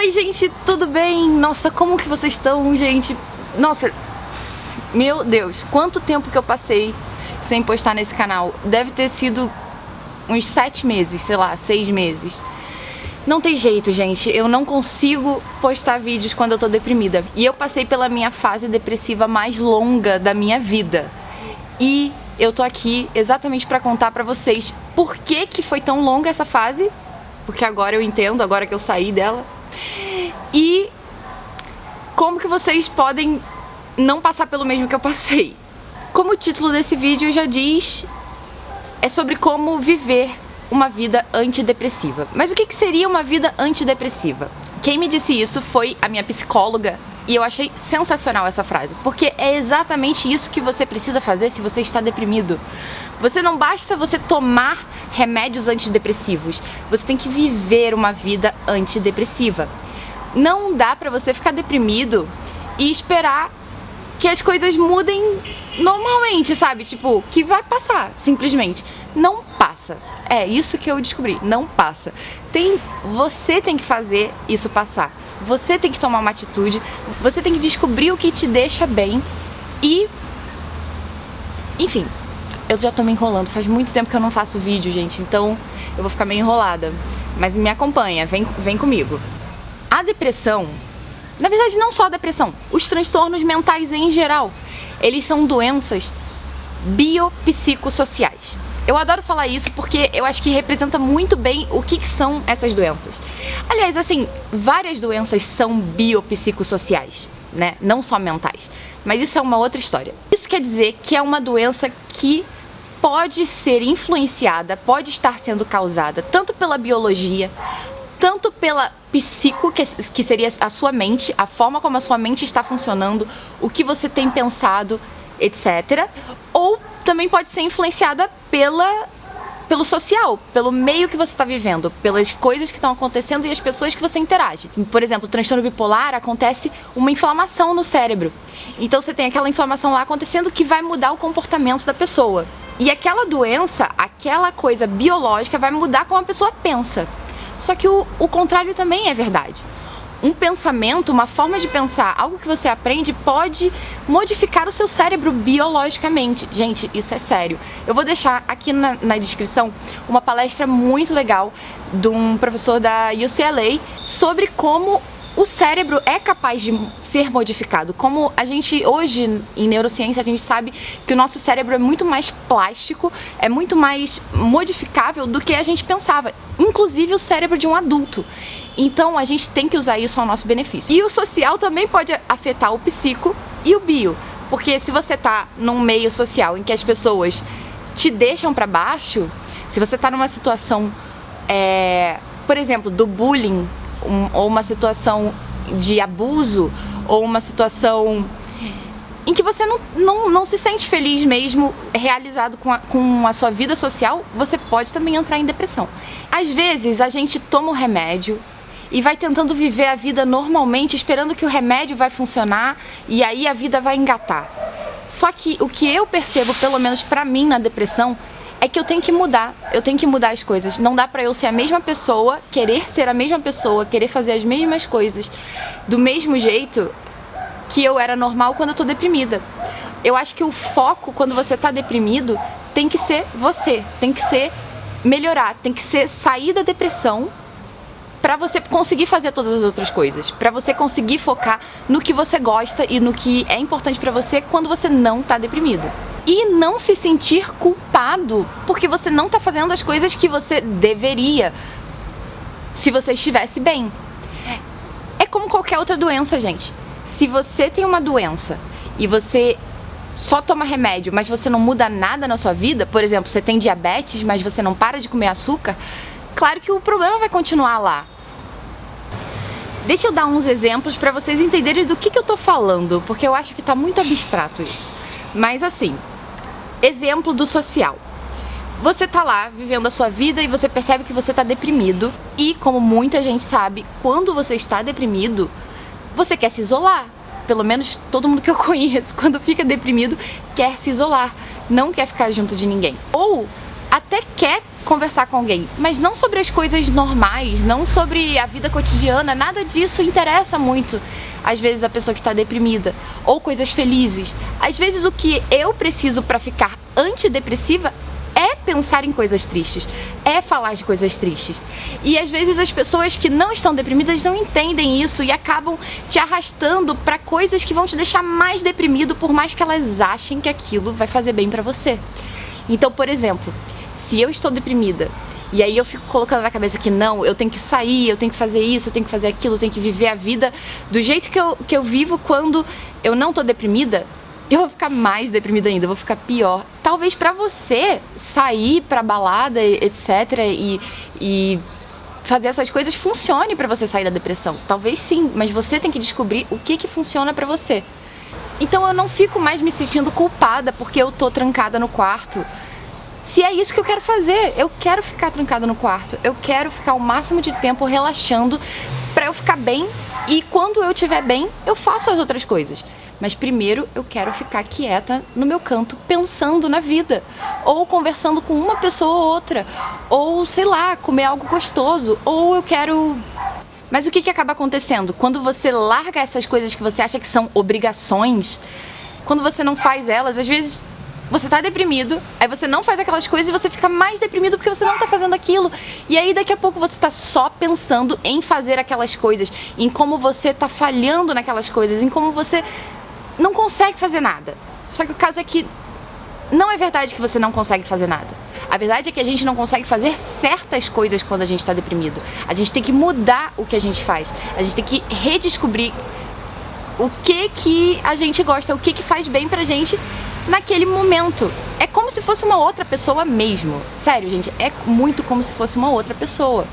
Oi gente, tudo bem? Nossa, como que vocês estão, gente? Nossa, meu Deus, quanto tempo que eu passei sem postar nesse canal? Deve ter sido uns 7 meses, sei lá, 6 meses. Não tem jeito, gente, eu não consigo postar vídeos quando eu tô deprimida. E eu passei pela minha fase depressiva mais longa da minha vida. E eu tô aqui exatamente pra contar pra vocês por que foi tão longa essa fase. Porque agora eu entendo, agora que eu saí dela. E como que vocês podem não passar pelo mesmo que eu passei. Como o título desse vídeo já diz, é sobre como viver uma vida antidepressiva. Mas o que seria uma vida antidepressiva? Quem me disse isso foi a minha psicóloga e eu achei sensacional essa frase, porque é exatamente isso que você precisa fazer se você está deprimido. Você não basta você tomar remédios antidepressivos, você tem que viver uma vida antidepressiva. Não dá pra você ficar deprimido e esperar que as coisas mudem normalmente, sabe? Tipo, que vai passar, simplesmente. Não passa. É isso que eu descobri, não passa. Você tem que fazer isso passar. Você tem que tomar uma atitude, você tem que descobrir o que te deixa bem e... Enfim, eu já tô me enrolando, faz muito tempo que eu não faço vídeo, gente, então eu vou ficar meio enrolada. Mas me acompanha, vem comigo. A depressão, na verdade não só a depressão, os transtornos mentais em geral, eles são doenças biopsicossociais. Eu adoro falar isso porque eu acho que representa muito bem o que são essas doenças. Aliás, assim, várias doenças são biopsicossociais, né? Não só mentais. Mas isso é uma outra história. Isso quer dizer que é uma doença que pode ser influenciada, pode estar sendo causada tanto pela biologia, tanto pela psico, que seria a sua mente, a forma como a sua mente está funcionando, o que você tem pensado, etc. Ou também pode ser influenciada pelo social, pelo meio que você está vivendo, pelas coisas que estão acontecendo e as pessoas que você interage. Por exemplo, o transtorno bipolar acontece uma inflamação no cérebro. Então você tem aquela inflamação lá acontecendo que vai mudar o comportamento da pessoa. E aquela doença, aquela coisa biológica vai mudar como a pessoa pensa. Só que o contrário também é verdade. Um pensamento, uma forma de pensar, algo que você aprende pode modificar o seu cérebro biologicamente. Gente, isso é sério. Eu vou deixar aqui na descrição uma palestra muito legal de um professor da UCLA sobre como o cérebro é capaz de ser modificado. Como a gente, hoje, em neurociência, a gente sabe que o nosso cérebro é muito mais plástico, é muito mais modificável do que a gente pensava. Inclusive o cérebro de um adulto. Então a gente tem que usar isso ao nosso benefício. E o social também pode afetar o psico e o bio. Porque se você tá num meio social em que as pessoas te deixam pra baixo, se você tá numa situação, por exemplo, do bullying, ou uma situação de abuso, ou uma situação em que você não se sente feliz mesmo, realizado com a sua vida social, você pode também entrar em depressão. Às vezes a gente toma um remédio e vai tentando viver a vida normalmente, esperando que o remédio vai funcionar e aí a vida vai engatar. Só que o que eu percebo, pelo menos pra mim na depressão, é que eu tenho que mudar as coisas. Não dá pra eu ser a mesma pessoa, querer ser a mesma pessoa, querer fazer as mesmas coisas do mesmo jeito que eu era normal quando eu tô deprimida. Eu acho que o foco quando você tá deprimido tem que ser você, tem que ser melhorar, tem que ser sair da depressão pra você conseguir fazer todas as outras coisas, pra você conseguir focar no que você gosta e no que é importante pra você quando você não tá deprimido. E não se sentir culpado porque você não tá fazendo as coisas que você deveria se você estivesse bem. É como qualquer outra doença, gente. Se você tem uma doença e você só toma remédio, mas você não muda nada na sua vida, por exemplo, você tem diabetes, mas você não para de comer açúcar, claro que o problema vai continuar lá. Deixa eu dar uns exemplos pra vocês entenderem do que eu tô falando, porque eu acho que tá muito abstrato isso. Mas assim, exemplo do social. Você tá lá vivendo a sua vida e você percebe que você tá deprimido. E como muita gente sabe, quando você está deprimido, você quer se isolar. Pelo menos todo mundo que eu conheço, quando fica deprimido, quer se isolar. Não quer ficar junto de ninguém. Ou até quer conversar com alguém, mas não sobre as coisas normais, não sobre a vida cotidiana, nada disso interessa muito, às vezes, a pessoa que está deprimida, ou coisas felizes. Às vezes o que eu preciso para ficar antidepressiva é pensar em coisas tristes, é falar de coisas tristes. E às vezes as pessoas que não estão deprimidas não entendem isso e acabam te arrastando para coisas que vão te deixar mais deprimido, por mais que elas achem que aquilo vai fazer bem para você. Então, por exemplo, se eu estou deprimida e aí eu fico colocando na cabeça que não, eu tenho que sair, eu tenho que fazer isso, eu tenho que fazer aquilo, eu tenho que viver a vida do jeito que eu vivo quando eu não tô deprimida, eu vou ficar mais deprimida ainda, eu vou ficar pior. Talvez pra você sair pra balada, etc, e fazer essas coisas funcione pra você sair da depressão. Talvez sim, mas você tem que descobrir o que funciona pra você. Então eu não fico mais me sentindo culpada porque eu tô trancada no quarto. Se é isso que eu quero fazer, eu quero ficar trancada no quarto, eu quero ficar o máximo de tempo relaxando pra eu ficar bem, e quando eu estiver bem, eu faço as outras coisas. Mas primeiro eu quero ficar quieta no meu canto, pensando na vida, ou conversando com uma pessoa ou outra, ou sei lá, comer algo gostoso, ou eu quero... Mas o que acaba acontecendo? Quando você larga essas coisas que você acha que são obrigações, quando você não faz elas, às vezes você tá deprimido, aí você não faz aquelas coisas e você fica mais deprimido porque você não tá fazendo aquilo. E aí daqui a pouco você tá só pensando em fazer aquelas coisas, em como você tá falhando naquelas coisas, em como você não consegue fazer nada. Só que o caso é que não é verdade que você não consegue fazer nada. A verdade é que a gente não consegue fazer certas coisas quando a gente está deprimido. A gente tem que mudar o que a gente faz. A gente tem que redescobrir o que a gente gosta, o que faz bem pra gente naquele momento. É como se fosse uma outra pessoa mesmo. Sério, gente, é muito como se fosse uma outra pessoa.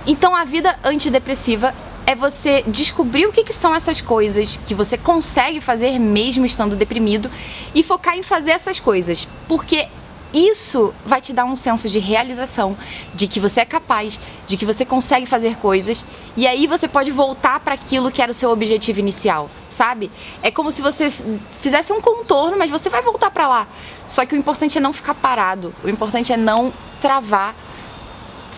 Então a vida antidepressiva é você descobrir o que são essas coisas que você consegue fazer mesmo estando deprimido e focar em fazer essas coisas, porque isso vai te dar um senso de realização, de que você é capaz, de que você consegue fazer coisas, e aí você pode voltar para aquilo que era o seu objetivo inicial, sabe? É como se você fizesse um contorno, mas você vai voltar para lá. Só que o importante é não ficar parado, o importante é não travar.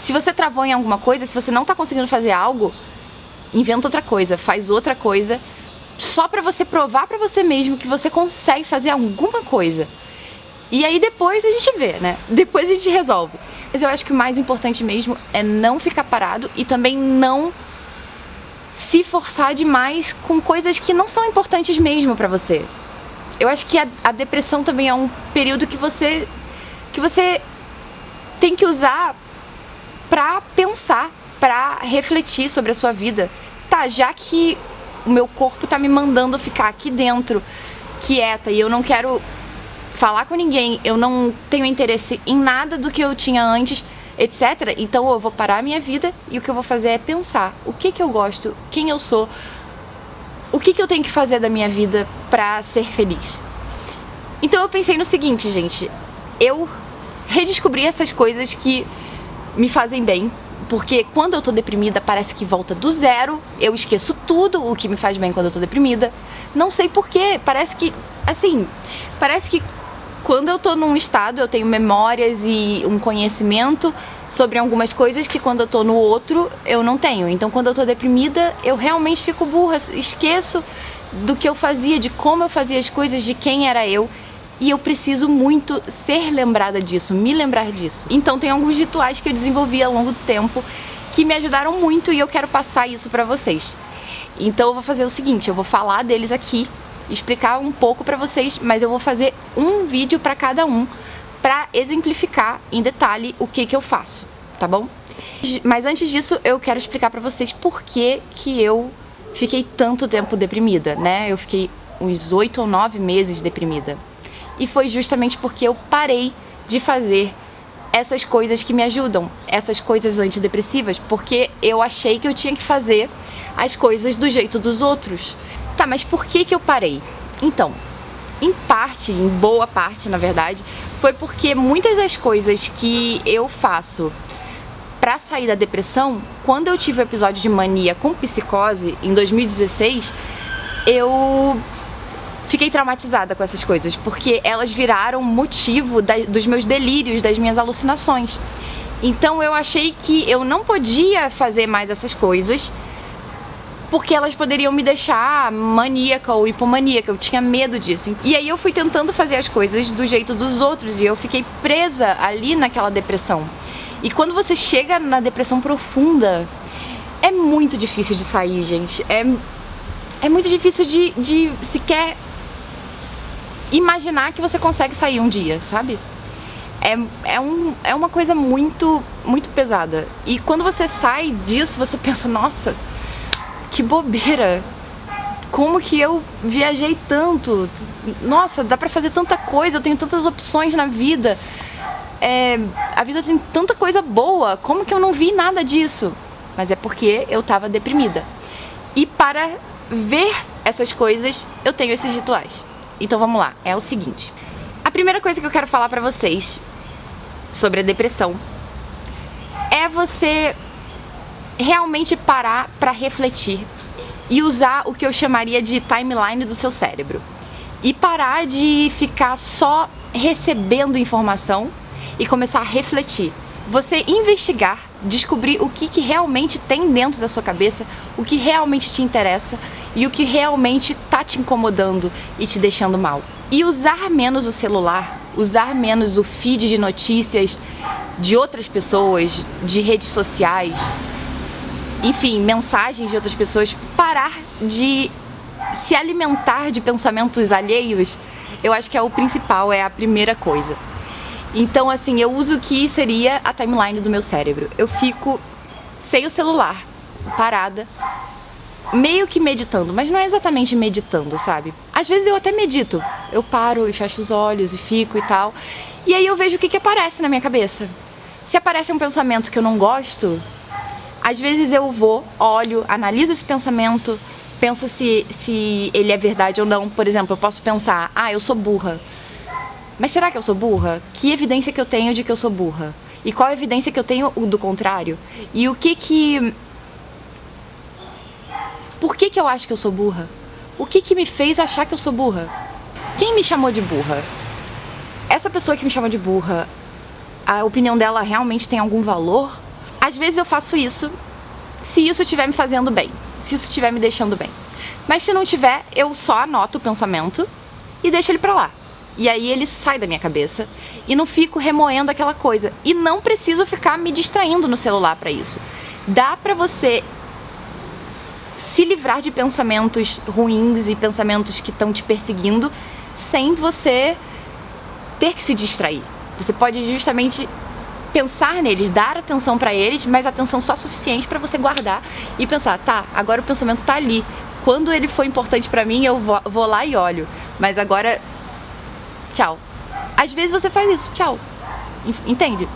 Se você travou em alguma coisa, se você não tá conseguindo fazer algo, inventa outra coisa, faz outra coisa, só pra você provar pra você mesmo que você consegue fazer alguma coisa. E aí depois a gente vê, né? Depois a gente resolve. Mas eu acho que o mais importante mesmo é não ficar parado e também não se forçar demais com coisas que não são importantes mesmo pra você. Eu acho que a depressão também é um período que você tem que usar pra pensar, pra refletir sobre a sua vida. Tá, já que o meu corpo tá me mandando ficar aqui dentro, quieta, e eu não quero falar com ninguém, eu não tenho interesse em nada do que eu tinha antes, etc. Então eu vou parar a minha vida e o que eu vou fazer é pensar o que eu gosto, quem eu sou, o que eu tenho que fazer da minha vida pra ser feliz. Então eu pensei no seguinte, gente, eu redescobri essas coisas que me fazem bem, porque quando eu tô deprimida parece que volta do zero, eu esqueço tudo o que me faz bem quando eu tô deprimida. Não sei porquê, parece que quando eu tô num estado eu tenho memórias e um conhecimento sobre algumas coisas que quando eu tô no outro eu não tenho. Então quando eu tô deprimida eu realmente fico burra, esqueço do que eu fazia, de como eu fazia as coisas, de quem era eu. E eu preciso muito ser lembrada disso, me lembrar disso. Então tem alguns rituais que eu desenvolvi ao longo do tempo que me ajudaram muito e eu quero passar isso pra vocês. Então eu vou fazer o seguinte, eu vou falar deles aqui, explicar um pouco pra vocês, mas eu vou fazer um vídeo pra cada um pra exemplificar em detalhe o que eu faço, tá bom? Mas antes disso eu quero explicar pra vocês por que eu fiquei tanto tempo deprimida, né? Eu fiquei uns 8 ou 9 meses deprimida. E foi justamente porque eu parei de fazer essas coisas que me ajudam, essas coisas antidepressivas, porque eu achei que eu tinha que fazer as coisas do jeito dos outros. Tá, mas por que eu parei? Então, em boa parte, na verdade, foi porque muitas das coisas que eu faço pra sair da depressão, quando eu tive o episódio de mania com psicose, em 2016, eu fiquei traumatizada com essas coisas, porque elas viraram motivo dos meus delírios, das minhas alucinações. Então eu achei que eu não podia fazer mais essas coisas porque elas poderiam me deixar maníaca ou hipomaníaca, eu tinha medo disso. E aí eu fui tentando fazer as coisas do jeito dos outros e eu fiquei presa ali naquela depressão. E quando você chega na depressão profunda, é muito difícil de sair, gente. É muito difícil de sequer imaginar que você consegue sair um dia, sabe? É uma coisa muito, muito pesada. E quando você sai disso, você pensa, nossa, que bobeira. Como que eu viajei tanto? Nossa, dá pra fazer tanta coisa, eu tenho tantas opções na vida. A vida tem tanta coisa boa, como que eu não vi nada disso? Mas é porque eu tava deprimida. E para ver essas coisas, eu tenho esses rituais. Então vamos lá, é o seguinte. A primeira coisa que eu quero falar pra vocês sobre a depressão é você realmente parar pra refletir e usar o que eu chamaria de timeline do seu cérebro. E parar de ficar só recebendo informação e começar a refletir. Você investigar, descobrir o que realmente tem dentro da sua cabeça, o que realmente te interessa e o que realmente tá te incomodando e te deixando mal. E usar menos o celular, usar menos o feed de notícias de outras pessoas, de redes sociais, enfim, mensagens de outras pessoas, parar de se alimentar de pensamentos alheios, eu acho que é o principal, é a primeira coisa. Então, assim, eu uso o que seria a timeline do meu cérebro. Eu fico sem o celular, parada, meio que meditando, mas não é exatamente meditando, sabe? Às vezes eu até medito, eu paro e fecho os olhos e fico e tal, e aí eu vejo o que aparece na minha cabeça. Se aparece um pensamento que eu não gosto, às vezes eu vou, olho, analiso esse pensamento, penso se ele é verdade ou não. Por exemplo, eu posso pensar, eu sou burra. Mas será que eu sou burra? Que evidência que eu tenho de que eu sou burra? E qual a evidência que eu tenho do contrário? E por que eu acho que eu sou burra? O que me fez achar que eu sou burra? Quem me chamou de burra? Essa pessoa que me chama de burra, a opinião dela realmente tem algum valor? Às vezes eu faço isso se isso estiver me fazendo bem, se isso estiver me deixando bem. Mas se não tiver, eu só anoto o pensamento e deixo ele pra lá. E aí ele sai da minha cabeça e não fico remoendo aquela coisa. E não preciso ficar me distraindo no celular pra isso. Dá pra você se livrar de pensamentos ruins e pensamentos que estão te perseguindo sem você ter que se distrair. Você pode justamente pensar neles, dar atenção pra eles, mas atenção só suficiente pra você guardar e pensar, tá, agora o pensamento tá ali. Quando ele for importante pra mim, eu vou lá e olho. Mas agora, tchau. Às vezes você faz isso, tchau. Entende?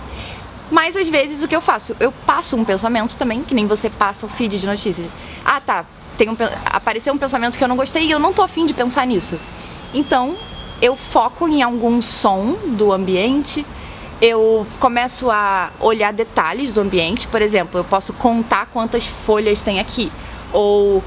Mas às vezes o que eu faço? Eu passo um pensamento também, que nem você passa o feed de notícias. Tá, apareceu um pensamento que eu não gostei e eu não tô afim de pensar nisso. Então, eu foco em algum som do ambiente, eu começo a olhar detalhes do ambiente. Por exemplo, eu posso contar quantas folhas tem aqui, ou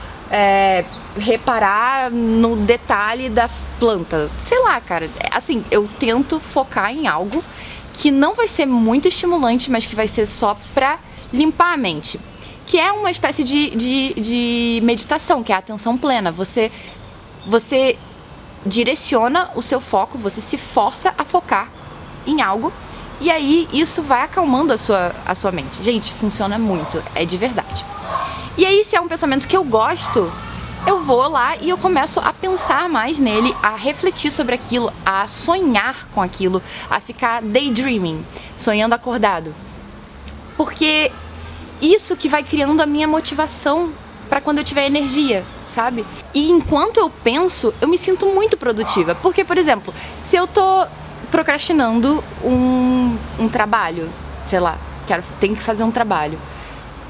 reparar no detalhe da planta. Sei lá, cara, assim, eu tento focar em algo que não vai ser muito estimulante, mas que vai ser só pra limpar a mente. Que é uma espécie de meditação, que é a atenção plena. Você direciona o seu foco, você se força a focar em algo, e aí isso vai acalmando a sua mente. Gente, funciona muito, é de verdade. E aí, se é um pensamento que eu gosto, eu vou lá e eu começo a pensar mais nele, a refletir sobre aquilo, a sonhar com aquilo, a ficar daydreaming, sonhando acordado. Porque isso que vai criando a minha motivação para quando eu tiver energia, sabe? E enquanto eu penso, eu me sinto muito produtiva. Porque, por exemplo, se eu tô procrastinando um trabalho, sei lá, tenho que fazer um trabalho,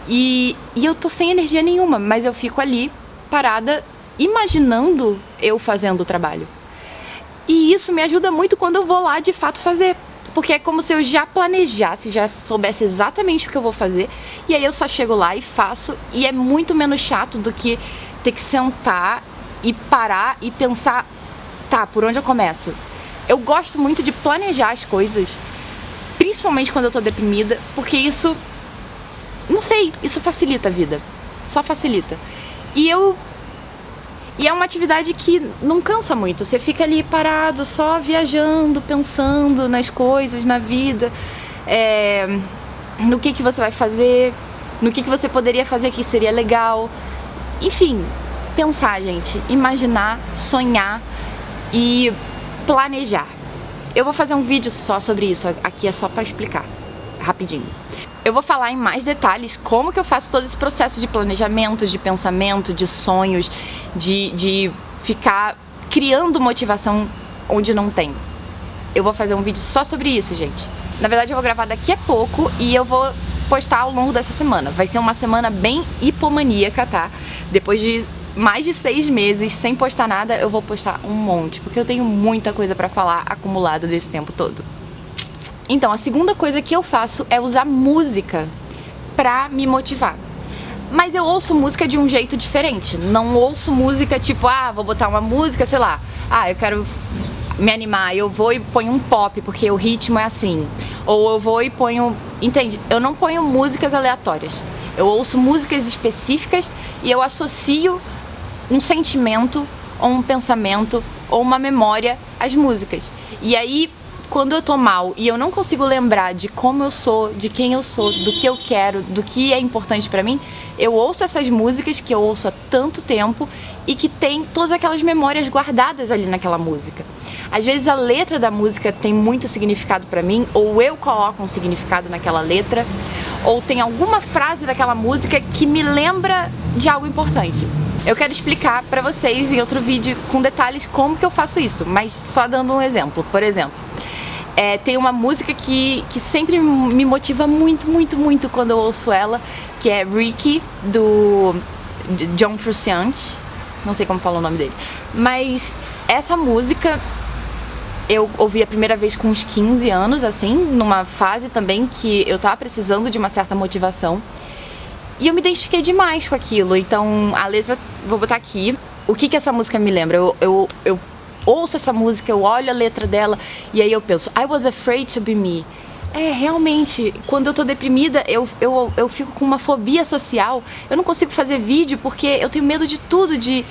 e eu tô sem energia nenhuma, mas eu fico ali parada imaginando eu fazendo o trabalho. E isso me ajuda muito quando eu vou lá de fato fazer, porque é como se eu já planejasse, já soubesse exatamente o que eu vou fazer, e aí eu só chego lá e faço, e é muito menos chato do que ter que sentar e parar e pensar, tá, por onde eu começo? Eu gosto muito de planejar as coisas principalmente quando eu tô deprimida, porque isso, não sei, isso facilita a vida, só facilita. E é uma atividade que não cansa muito, você fica ali parado, só viajando, pensando nas coisas, na vida, no que você vai fazer, no que você poderia fazer que seria legal, enfim, pensar, gente, imaginar, sonhar e planejar. Eu vou fazer um vídeo só sobre isso, aqui é só pra explicar, rapidinho. Eu vou falar em mais detalhes como que eu faço todo esse processo de planejamento, de pensamento, de sonhos, de ficar criando motivação onde não tem. Eu vou fazer um vídeo só sobre isso, gente. Na verdade, eu vou gravar daqui a pouco e eu vou postar ao longo dessa semana. Vai ser uma semana bem hipomaníaca, tá? Depois de mais de 6 meses sem postar nada, eu vou postar um monte, porque eu tenho muita coisa pra falar acumulada desse tempo todo. Então, a segunda coisa que eu faço é usar música pra me motivar. Mas eu ouço música de um jeito diferente. Não ouço música tipo, vou botar uma música, sei lá, eu quero me animar, eu vou e ponho um pop, porque o ritmo é assim. Ou eu vou e ponho... Entende? Eu não ponho músicas aleatórias. Eu ouço músicas específicas e eu associo um sentimento, ou um pensamento, ou uma memória às músicas. E aí, quando eu tô mal e eu não consigo lembrar de como eu sou, de quem eu sou, do que eu quero, do que é importante pra mim, eu ouço essas músicas que eu ouço há tanto tempo e que tem todas aquelas memórias guardadas ali naquela música. Às vezes a letra da música tem muito significado pra mim, ou eu coloco um significado naquela letra, ou tem alguma frase daquela música que me lembra de algo importante. Eu quero explicar pra vocês em outro vídeo com detalhes como que eu faço isso, mas só dando um exemplo. Por exemplo, tem uma música que sempre me motiva muito, muito, muito quando eu ouço ela, que é Ricky, do John Frusciante, não sei como fala o nome dele, mas essa música eu ouvi a primeira vez com uns 15 anos, assim, numa fase também que eu tava precisando de uma certa motivação, e eu me identifiquei demais com aquilo. Então a letra, vou botar aqui, o que essa música me lembra, eu ouço essa música, eu olho a letra dela e aí eu penso, I was afraid to be me. Realmente, quando eu tô deprimida, eu fico com uma fobia social, eu não consigo fazer vídeo porque eu tenho medo de tudo, de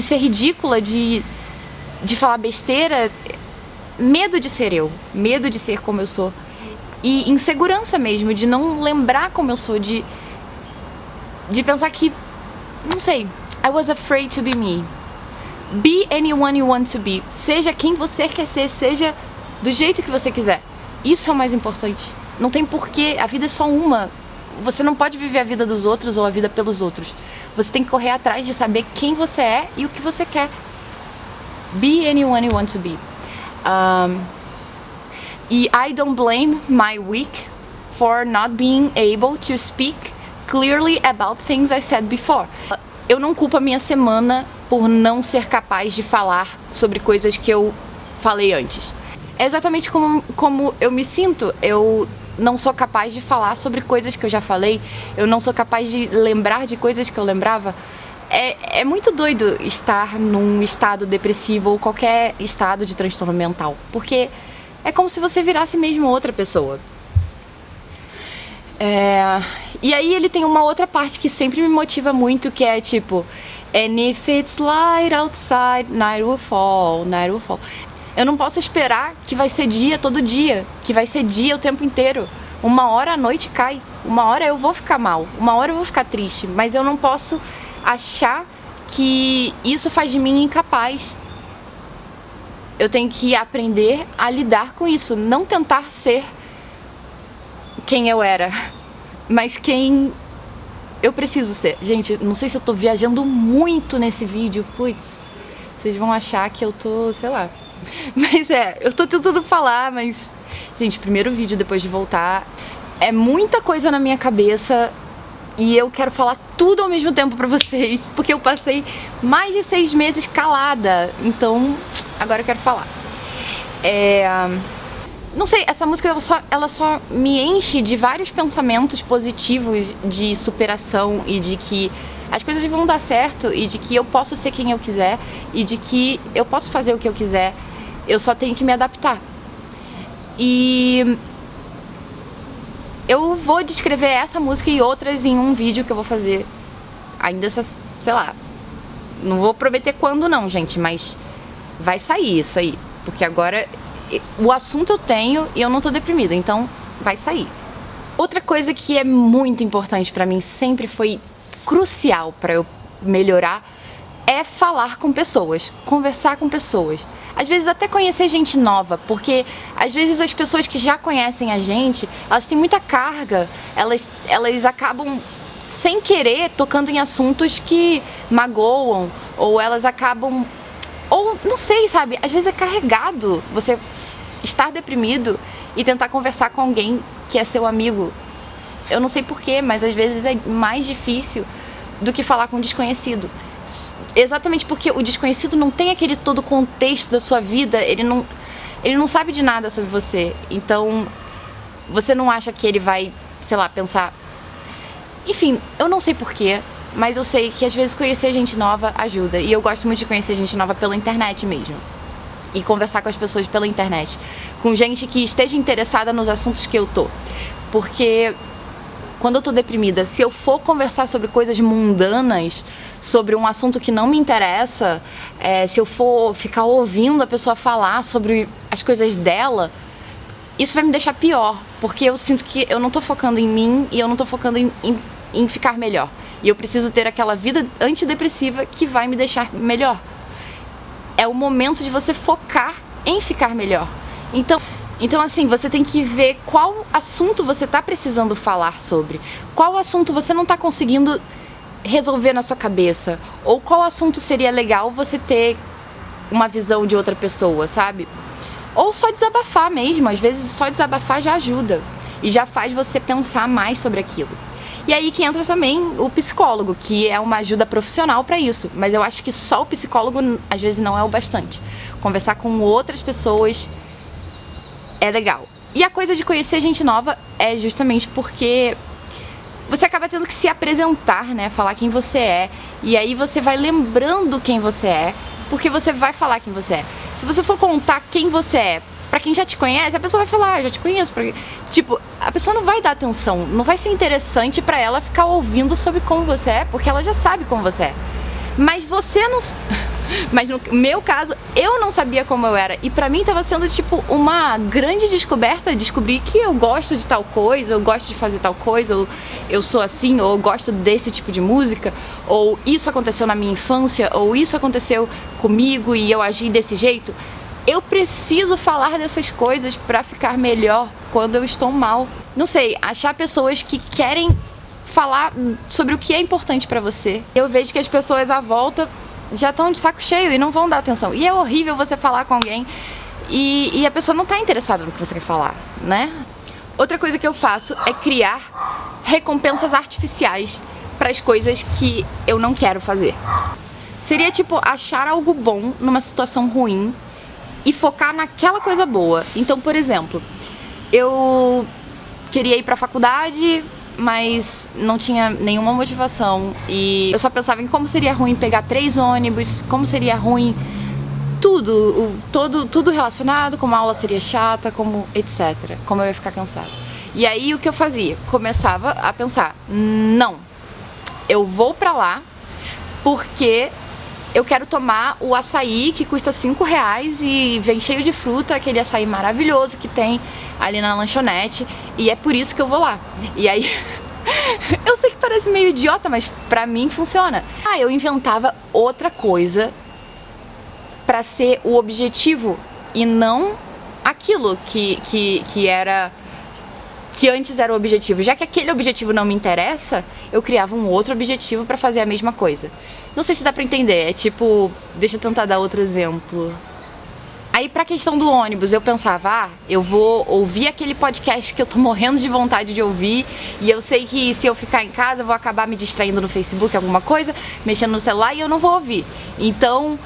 ser ridícula, de falar besteira, medo de ser eu, medo de ser como eu sou, e insegurança mesmo, de não lembrar como eu sou, de pensar que, não sei, I was afraid to be me. Be anyone you want to be. Seja quem você quer ser, seja do jeito que você quiser. Isso é o mais importante. Não tem porquê, a vida é só uma. Você não pode viver a vida dos outros ou a vida pelos outros. Você tem que correr atrás de saber quem você é e o que você quer. Be anyone you want to be. E I don't blame my week for not being able to speak clearly about things I said before. Eu não culpo a minha semana por não ser capaz de falar sobre coisas que eu falei antes. É exatamente como eu me sinto. Eu não sou capaz de falar sobre coisas que eu já falei. Eu não sou capaz de lembrar de coisas que eu lembrava. É muito doido estar num estado depressivo ou qualquer estado de transtorno mental, porque é como se você virasse mesmo outra pessoa. E aí ele tem uma outra parte que sempre me motiva muito, que é tipo, and if it's light outside, night will fall, night will fall. Eu não posso esperar que vai ser dia todo dia, que vai ser dia o tempo inteiro. Uma hora a noite cai, uma hora eu vou ficar mal, uma hora eu vou ficar triste, mas eu não posso achar que isso faz de mim incapaz. Eu tenho que aprender a lidar com isso, não tentar ser quem eu era, mas quem eu preciso ser. Gente, não sei se eu tô viajando muito nesse vídeo, putz, vocês vão achar que eu tô, sei lá. Mas eu tô tentando falar, mas... Gente, primeiro vídeo depois de voltar, é muita coisa na minha cabeça e eu quero falar tudo ao mesmo tempo pra vocês, porque eu passei mais de 6 meses calada, então agora eu quero falar. Não sei, essa música ela só me enche de vários pensamentos positivos de superação e de que as coisas vão dar certo e de que eu posso ser quem eu quiser e de que eu posso fazer o que eu quiser, eu só tenho que me adaptar. E eu vou descrever essa música e outras em um vídeo que eu vou fazer ainda, sei lá, não vou prometer quando não, gente, mas vai sair isso aí, porque agora o assunto eu tenho e eu não tô deprimida, então vai sair. Outra coisa que é muito importante pra mim, sempre foi crucial pra eu melhorar, é falar com pessoas, conversar com pessoas. Às vezes até conhecer gente nova, porque às vezes as pessoas que já conhecem a gente, elas têm muita carga, elas acabam sem querer tocando em assuntos que magoam, ou elas acabam, ou não sei, sabe, às vezes é carregado você estar deprimido e tentar conversar com alguém que é seu amigo. Eu não sei porquê, mas às vezes é mais difícil do que falar com um desconhecido. Exatamente porque o desconhecido não tem aquele todo contexto da sua vida, ele não sabe de nada sobre você. Então, você não acha que ele vai, sei lá, pensar... Enfim, eu não sei porquê, mas eu sei que às vezes conhecer gente nova ajuda. E eu gosto muito de conhecer gente nova pela internet mesmo. E conversar com as pessoas pela internet. Com gente que esteja interessada nos assuntos que eu tô. Porque quando eu tô deprimida, se eu for conversar sobre coisas mundanas, sobre um assunto que não me interessa, se eu for ficar ouvindo a pessoa falar sobre as coisas dela, isso vai me deixar pior, porque eu sinto que eu não tô focando em mim e eu não tô focando em ficar melhor. E eu preciso ter aquela vida antidepressiva que vai me deixar melhor. É o momento de você focar em ficar melhor. Então assim, você tem que ver qual assunto você tá precisando falar sobre, qual assunto você não tá conseguindo resolver na sua cabeça, ou qual assunto seria legal você ter uma visão de outra pessoa, sabe? Ou só desabafar mesmo, às vezes só desabafar já ajuda e já faz você pensar mais sobre aquilo. E aí que entra também o psicólogo, que é uma ajuda profissional para isso, mas eu acho que só o psicólogo às vezes não é o bastante. Conversar com outras pessoas é legal. E a coisa de conhecer gente nova é justamente porque você acaba tendo que se apresentar, né? Falar quem você é. E aí você vai lembrando quem você é, porque você vai falar quem você é. Se você for contar quem você é pra quem já te conhece, a pessoa vai falar, já te conheço. Tipo, a pessoa não vai dar atenção, não vai ser interessante pra ela ficar ouvindo sobre como você é, porque ela já sabe como você é. Mas você não... Mas no meu caso, eu não sabia como eu era. E pra mim tava sendo tipo uma grande descoberta, descobrir que eu gosto de tal coisa, eu gosto de fazer tal coisa, ou eu sou assim, ou eu gosto desse tipo de música, ou isso aconteceu na minha infância, ou isso aconteceu comigo e eu agi desse jeito. Eu preciso falar dessas coisas pra ficar melhor quando eu estou mal. Não sei, achar pessoas que querem falar sobre o que é importante pra você. Eu vejo que as pessoas à volta já estão de saco cheio e não vão dar atenção. E é horrível você falar com alguém e a pessoa não tá interessada no que você quer falar, né? Outra coisa que eu faço é criar recompensas artificiais para as coisas que eu não quero fazer. Seria tipo achar algo bom numa situação ruim e focar naquela coisa boa. Então, por exemplo, eu queria ir pra faculdade, mas não tinha nenhuma motivação e eu só pensava em como seria ruim pegar 3 ônibus, como seria ruim tudo relacionado, como a aula seria chata, como etc, como eu ia ficar cansada. E aí o que eu fazia? Começava a pensar, não, eu vou pra lá porque eu quero tomar o açaí que custa R$5 e vem cheio de fruta, aquele açaí maravilhoso que tem ali na lanchonete, e é por isso que eu vou lá. E aí, eu sei que parece meio idiota, mas pra mim funciona. Eu inventava outra coisa pra ser o objetivo e não aquilo que era... que antes era o objetivo. Já que aquele objetivo não me interessa, eu criava um outro objetivo pra fazer a mesma coisa. Não sei se dá pra entender, é tipo... Deixa eu tentar dar outro exemplo. Aí pra questão do ônibus, eu pensava, eu vou ouvir aquele podcast que eu tô morrendo de vontade de ouvir, e eu sei que se eu ficar em casa eu vou acabar me distraindo no Facebook, alguma coisa, mexendo no celular, e eu não vou ouvir. Então,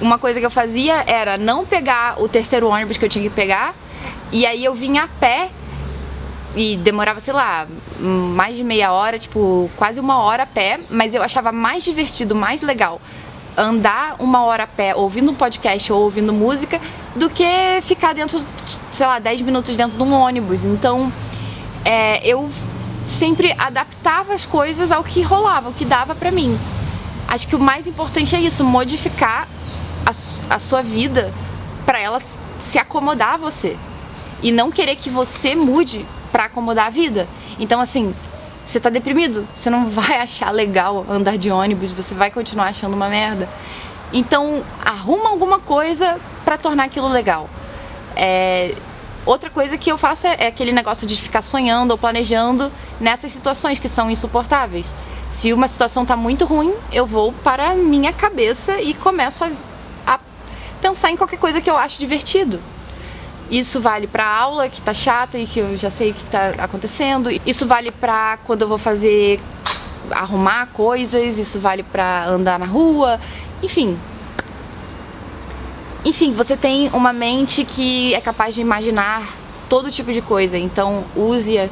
uma coisa que eu fazia era não pegar o terceiro ônibus que eu tinha que pegar, e aí eu vinha a pé, e demorava, sei lá, mais de meia hora, tipo, quase 1 hora a pé, mas eu achava mais divertido, mais legal andar 1 hora a pé ouvindo um podcast ou ouvindo música do que ficar dentro, sei lá, 10 minutos dentro de um ônibus. Então, eu sempre adaptava as coisas ao que rolava, o que dava pra mim. Acho que o mais importante é isso, modificar a sua vida pra ela se acomodar a você. E não querer que você mude pra acomodar a vida. Então, assim, você tá deprimido, você não vai achar legal andar de ônibus, você vai continuar achando uma merda. Então, arruma alguma coisa pra tornar aquilo legal. Outra coisa que eu faço é aquele negócio de ficar sonhando ou planejando nessas situações que são insuportáveis. Se uma situação tá muito ruim, eu vou para a minha cabeça e começo a pensar em qualquer coisa que eu acho divertido. Isso vale pra aula que tá chata e que eu já sei o que tá acontecendo. Isso vale pra quando eu vou arrumar coisas. Isso vale pra andar na rua. Enfim, você tem uma mente que é capaz de imaginar todo tipo de coisa. Então use-a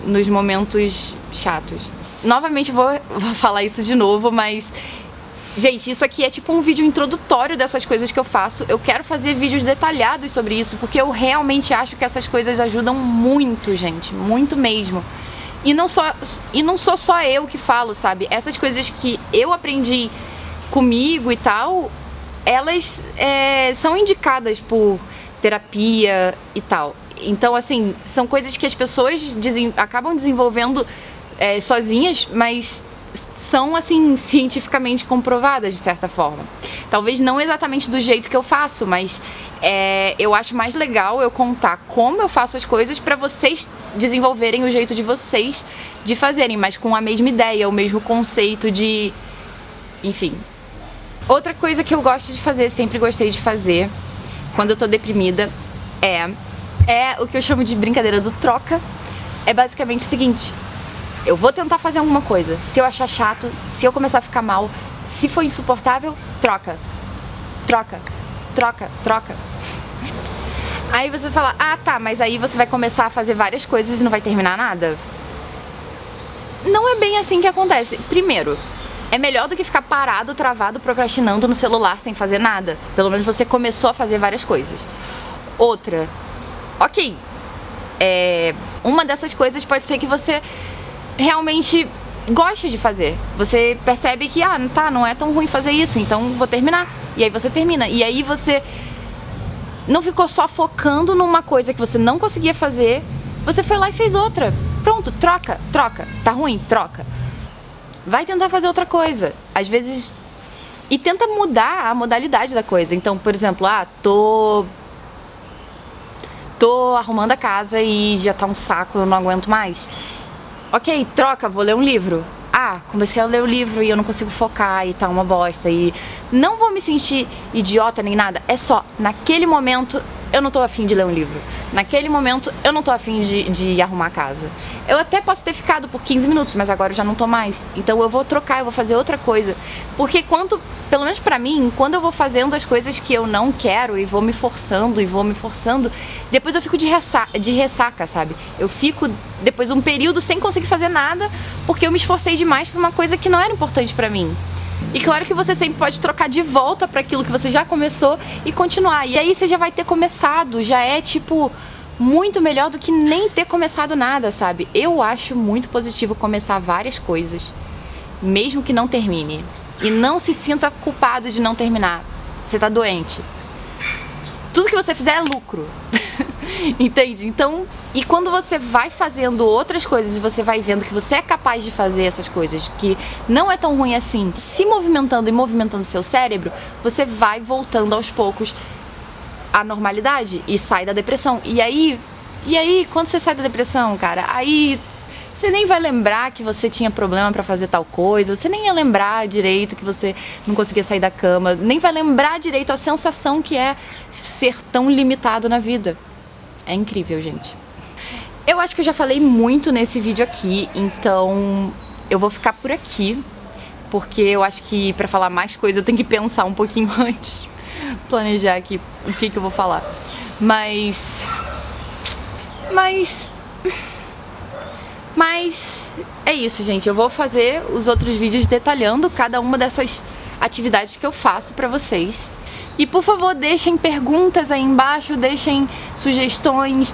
nos momentos chatos. Novamente vou falar isso de novo, mas... Gente, isso aqui é tipo um vídeo introdutório dessas coisas que eu faço. Eu quero fazer vídeos detalhados sobre isso, porque eu realmente acho que essas coisas ajudam muito, gente. Muito mesmo. E não sou só eu que falo, sabe? Essas coisas que eu aprendi comigo e tal, elas são indicadas por terapia e tal. Então, assim, são coisas que as pessoas acabam desenvolvendo sozinhas, mas... são, assim, cientificamente comprovadas, de certa forma. Talvez não exatamente do jeito que eu faço, mas eu acho mais legal eu contar como eu faço as coisas pra vocês desenvolverem o jeito de vocês de fazerem, mas com a mesma ideia, o mesmo conceito de... Enfim. Outra coisa que eu gosto de fazer, sempre gostei de fazer, quando eu tô deprimida, é o que eu chamo de brincadeira do troca. É basicamente o seguinte... eu vou tentar fazer alguma coisa. Se eu achar chato, se eu começar a ficar mal, se for insuportável, troca. Troca. Troca. Troca. Aí você fala, ah tá, mas aí você vai começar a fazer várias coisas e não vai terminar nada? Não é bem assim que acontece. Primeiro, é melhor do que ficar parado, travado, procrastinando no celular sem fazer nada. Pelo menos você começou a fazer várias coisas. Outra, ok, uma dessas coisas pode ser que você realmente goste de fazer. Você percebe que, não é tão ruim fazer isso, então vou terminar. E aí você termina. E aí você não ficou só focando numa coisa que você não conseguia fazer, você foi lá e fez outra. Pronto, troca. Tá ruim? Troca. Vai tentar fazer outra coisa. Às vezes... E tenta mudar a modalidade da coisa. Então, por exemplo, tô arrumando a casa e já tá um saco, eu não aguento mais. Ok, troca, vou ler um livro. Comecei a ler o livro e eu não consigo focar e tá uma bosta. E não vou me sentir idiota nem nada. É só, naquele momento, eu não tô afim de ler um livro. Naquele momento, eu não tô afim de arrumar a casa. Eu até posso ter ficado por 15 minutos, mas agora eu já não tô mais. Então eu vou trocar, eu vou fazer outra coisa. Porque pelo menos pra mim, quando eu vou fazendo as coisas que eu não quero e vou me forçando, depois eu fico de ressaca, sabe? Eu fico depois um período sem conseguir fazer nada, porque eu me esforcei demais por uma coisa que não era importante pra mim. E claro que você sempre pode trocar de volta para aquilo que você já começou e continuar. E aí você já vai ter começado, já é tipo muito melhor do que nem ter começado nada, sabe? Eu acho muito positivo começar várias coisas, mesmo que não termine. E não se sinta culpado de não terminar. Você tá doente. Tudo que você fizer é lucro. Entende? Então, e quando você vai fazendo outras coisas e você vai vendo que você é capaz de fazer essas coisas, que não é tão ruim assim, se movimentando e movimentando seu cérebro, você vai voltando aos poucos à normalidade e sai da depressão. E aí, quando você sai da depressão, cara, aí você nem vai lembrar que você tinha problema pra fazer tal coisa, você nem ia lembrar direito que você não conseguia sair da cama, nem vai lembrar direito a sensação que é ser tão limitado na vida. É incrível, gente. Eu acho que eu já falei muito nesse vídeo aqui, então eu vou ficar por aqui, porque eu acho que pra falar mais coisa eu tenho que pensar um pouquinho antes, planejar aqui o que eu vou falar. Mas é isso, gente. Eu vou fazer os outros vídeos detalhando cada uma dessas atividades que eu faço pra vocês. E por favor, deixem perguntas aí embaixo, deixem sugestões,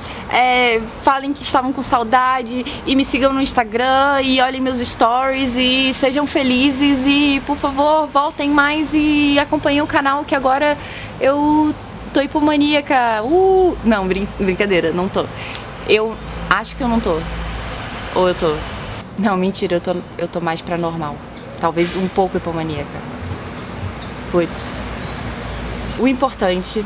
falem que estavam com saudade e me sigam no Instagram e olhem meus stories e sejam felizes e por favor, voltem mais e acompanhem o canal que agora eu tô hipomaníaca. Não, brincadeira, não tô. Eu acho que eu não tô. Ou eu tô? Não, mentira, eu tô mais pra normal. Talvez um pouco hipomaníaca. Putz. O importante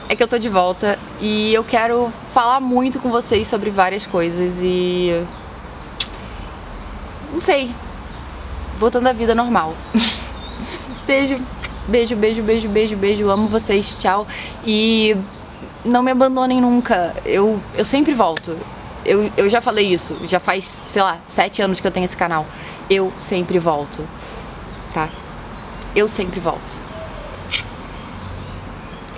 é que eu tô de volta e eu quero falar muito com vocês sobre várias coisas e... não sei. Voltando à vida normal. Beijo, beijo, beijo, beijo, beijo, beijo. Amo vocês, tchau. E não me abandonem nunca. Eu sempre volto. Eu já falei isso. Já faz, sei lá, 7 anos que eu tenho esse canal. Eu sempre volto. Tá? Eu sempre volto.